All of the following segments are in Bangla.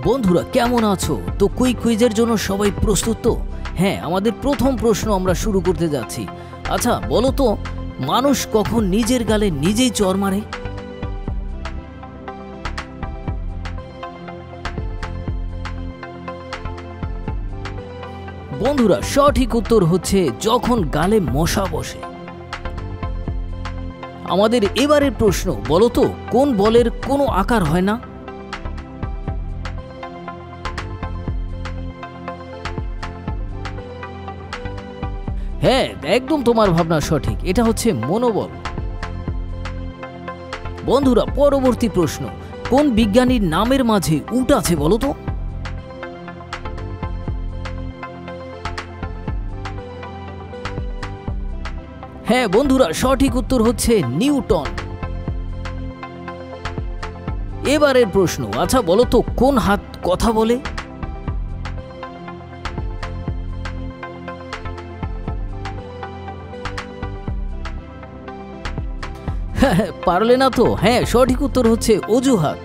বন্ধুরা কেমন আছো? তো কুইজের জন্য সবাই প্রস্তুত তো? হ্যাঁ, আমাদের প্রথম প্রশ্ন আমরা শুরু করতে যাচ্ছি। আচ্ছা বলো তো, মানুষ কখন নিজের গালে নিজেই চড় মারে? বন্ধুরা সঠিক উত্তর হচ্ছে যখন গালে মশা বসে। আমাদের এবারের প্রশ্ন, বলো তো কোন বলের কোনো আকার হয় না? হ্যাঁ, একদম তোমার ভাবনা সঠিক, এটা হচ্ছে মনোবল। বন্ধুরা পরবর্তী প্রশ্ন, কোন বিজ্ঞানীর নামের মাঝে উট আছে বলো তো? হ্যাঁ বন্ধুরা, সঠিক উত্তর হচ্ছে নিউটন। এবারের প্রশ্ন, আচ্ছা বলো তো কোন হাত কথা বলে? পারলে না তো? হ্যাঁ, সঠিক উত্তর হচ্ছে অজুহাত।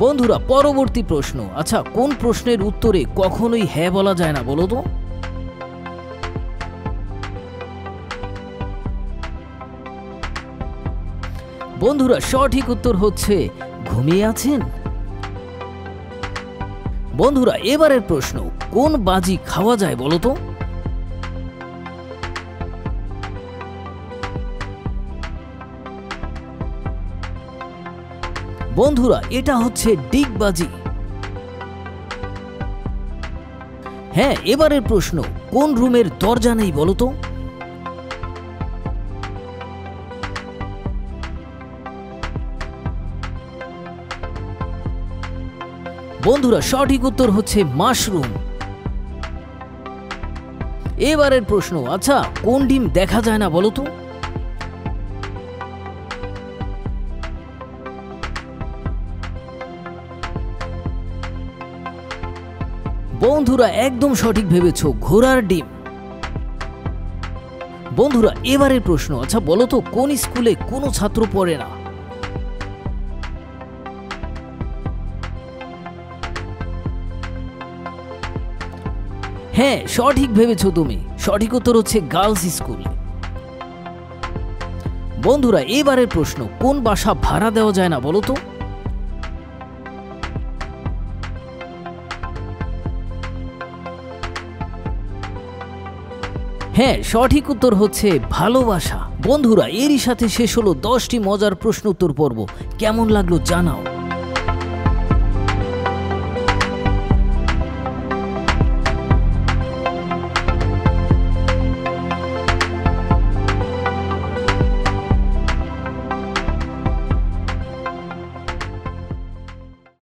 বন্ধুরা পরবর্তী প্রশ্ন, আচ্ছা কোন প্রশ্নের উত্তরে কখনোই হ্যাঁ বলা যায় না বলো তো? বন্ধুরা সঠিক উত্তর হচ্ছে ঘুমিয়ে আছেন। বন্ধুরা এবারের প্রশ্ন, কোন বাজি খাওয়া যায় বলো তো? বন্ধুরা এটা হচ্ছে ডিগবাজি। হ্যাঁ, এবারের প্রশ্ন, কোন রুমের দরজা নেই বলো তো? বন্ধুরা সঠিক উত্তর হচ্ছে মাশরুম। এবারের প্রশ্ন, আচ্ছা কোন ডিম দেখা যায় না বলো তো? বন্ধুরা একদম সঠিক ভেবেছো, ঘোড়ার ডিম। বন্ধুরা এবারের প্রশ্ন, আচ্ছা বলো তো কোন স্কুলে কোনো ছাত্র পড়ে না? হ্যাঁ সঠিক ভেবেছো তুমি, সঠিক উত্তর হচ্ছে গার্লস স্কুল। বন্ধুরা এবারের প্রশ্ন, কোন বাসা ভাড়া দেওয়া যায় না বলো তো? হ্যাঁ সঠিক উত্তর হচ্ছে ভালোবাসা। বন্ধুরা এরই সাথে শেষ হলো 10টি মজার প্রশ্ন উত্তর পর্ব। কেমন লাগলো জানাও।